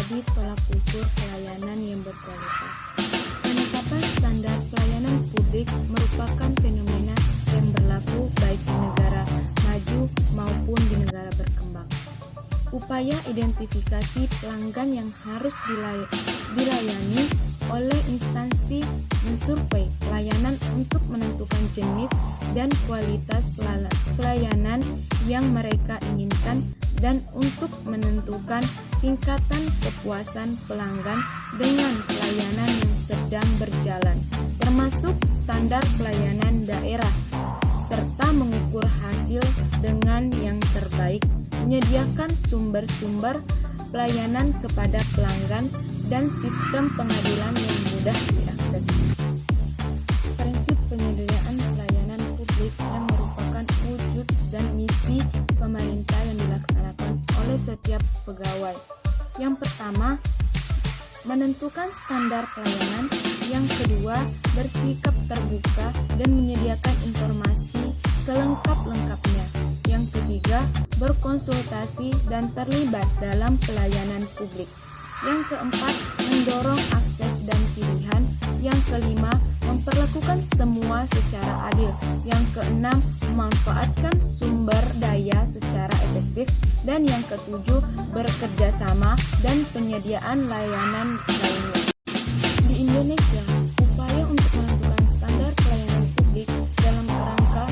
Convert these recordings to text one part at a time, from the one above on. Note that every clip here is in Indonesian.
menjadi tolak ukur pelayanan yang berkualitas. Penetapan standar pelayanan publik merupakan fenomena yang berlaku baik di negara maju maupun di negara berkembang. Upaya identifikasi pelanggan yang harus dilayani oleh instansi mensurvei pelayanan untuk menentukan jenis dan kualitas pelayanan yang mereka inginkan dan untuk menentukan tingkatan kepuasan pelanggan dengan pelayanan yang sedang berjalan, termasuk standar pelayanan daerah, serta mengukur hasil dengan yang terbaik, menyediakan sumber-sumber pelayanan kepada pelanggan, dan sistem pengadilan yang mudah diakses. Prinsip penyediaan pelayanan publik yang merupakan wujud dan misi pemerintah yang dilaksanakan oleh setiap pegawai. Yang pertama, menentukan standar pelayanan. Yang kedua, bersikap terbuka dan menyediakan informasi selengkap-lengkapnya. Yang ketiga, berkonsultasi dan terlibat dalam pelayanan publik. Yang keempat, mendorong akses dan pilihan. Yang kelima, memperlakukan semua secara adil. Yang keenam, memanfaatkan sumber daya secara efektif. Dan yang ketujuh, bekerja sama dan penyediaan layanan lainnya. Di Indonesia, upaya untuk menentukan standar pelayanan publik dalam kerangka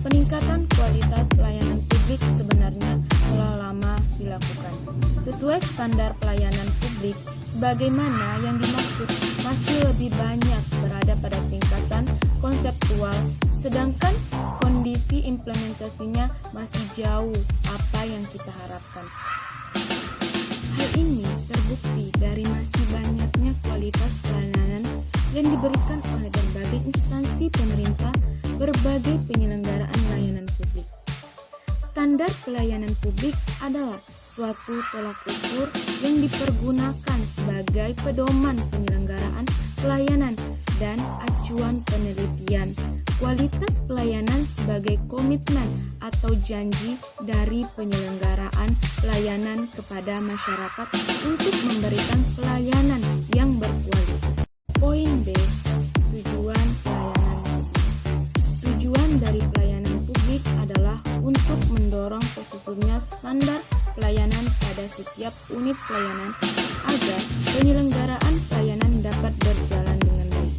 peningkatan kualitas pelayanan publik sebenarnya telah lama dilakukan. Sesuai standar pelayanan publik, sebagaimana yang dimaksud masih lebih banyak berada pada tingkatan konseptual, sedangkan kondisi implementasinya masih jauh apa yang kita harapkan. Hal ini terbukti dari masih banyaknya kualitas pelayanan yang diberikan oleh berbagai instansi pemerintah, berbagai penyelenggaraan layanan publik. Standar pelayanan publik adalah suatu tolak ukur yang dipergunakan sebagai pedoman penyelenggaraan pelayanan dan acuan penelitian. Kualitas pelayanan sebagai komitmen atau janji dari penyelenggaraan pelayanan kepada masyarakat untuk memberikan pelayanan yang berkualitas. Poin B. Tujuan pelayanan publik. Tujuan dari pelayanan publik adalah untuk mendorong tersusunnya standar pelayanan pada setiap unit pelayanan agar penyelenggaraan pelayanan dapat berjalan dengan baik.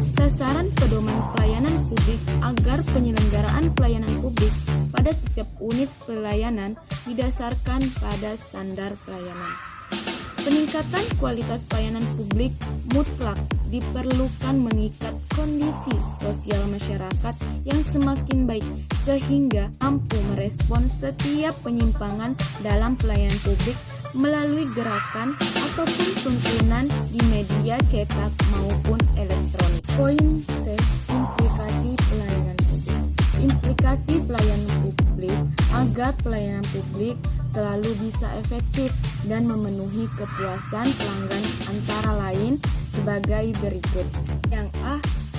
Sasaran pedoman pelayanan publik agar penyelenggaraan pelayanan publik pada setiap unit pelayanan didasarkan pada standar pelayanan. Peningkatan kualitas pelayanan publik mutlak diperlukan mengikat kondisi sosial masyarakat yang semakin baik sehingga mampu merespons setiap penyimpangan dalam pelayanan publik melalui gerakan ataupun tuntunan di media cetak maupun elektronik. Poin C. Implikasi pelayanan publik. Implikasi pelayanan publik agar pelayanan publik selalu bisa efektif dan memenuhi kepuasan pelanggan antara lain sebagai berikut. Yang A.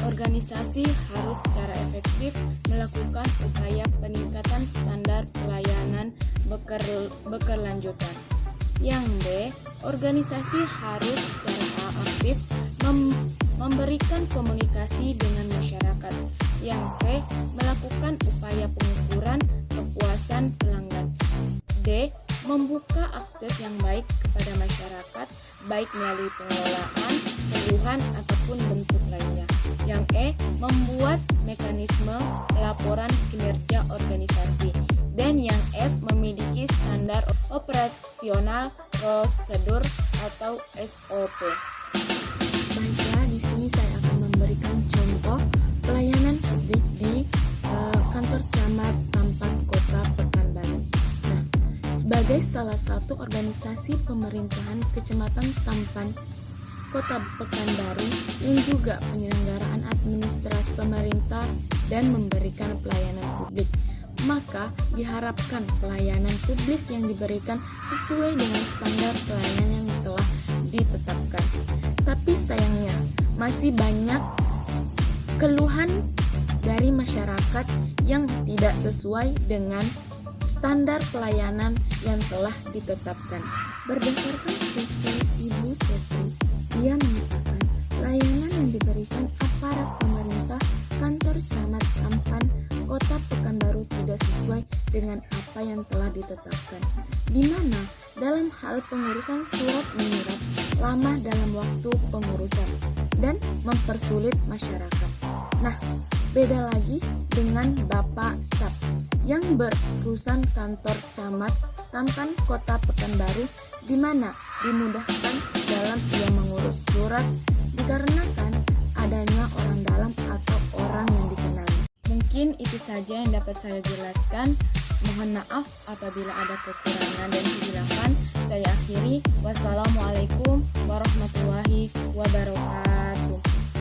Organisasi harus secara efektif melakukan upaya peningkatan standar pelayanan berkelanjutan. Yang B. Organisasi harus secara aktif memberikan komunikasi dengan masyarakat. Yang C. Melakukan upaya pengukuran kepuasan pelanggan. D. Membuka akses yang baik kepada masyarakat, baik melalui pengelolaan, keluhan, ataupun bentuk lainnya. Yang E. Membuat mekanisme laporan kinerja organisasi. Dan yang F. Memiliki standar operasional prosedur atau SOP. Baiklah, di sini saya akan memberikan contoh pelayanan publik di kantor camat Tampan Kota Pekanbaru. Nah, sebagai salah satu organisasi pemerintahan Kecamatan Tampan Kota Pekanbaru yang juga penyelenggaraan administrasi pemerintah dan memberikan pelayanan publik, maka diharapkan pelayanan publik yang diberikan sesuai dengan standar pelayanan yang telah ditetapkan. Tapi sayangnya masih banyak keluhan dari masyarakat yang tidak sesuai dengan standar pelayanan yang telah ditetapkan. Berdasarkan survei Ibu Setri, dia mengatakan layanan yang diberikan aparat pemerintah kantor camat Tampan Kota Pekanbaru tidak sesuai dengan apa yang telah ditetapkan, di mana dalam hal pengurusan surat menyurat lama dalam waktu pengurusan dan mempersulit masyarakat. Nah, beda lagi dengan Bapak Sap yang berurusan kantor camat Tampan Kota Pekanbaru, di mana dimudahkan dalam ia mengurus surat dikarenakan adanya orang dalam atau orang yang dikenal. Mungkin itu saja yang dapat saya jelaskan. Mohon maaf apabila ada kekurangan dan kehilafan. Saya akhiri. Wassalamualaikum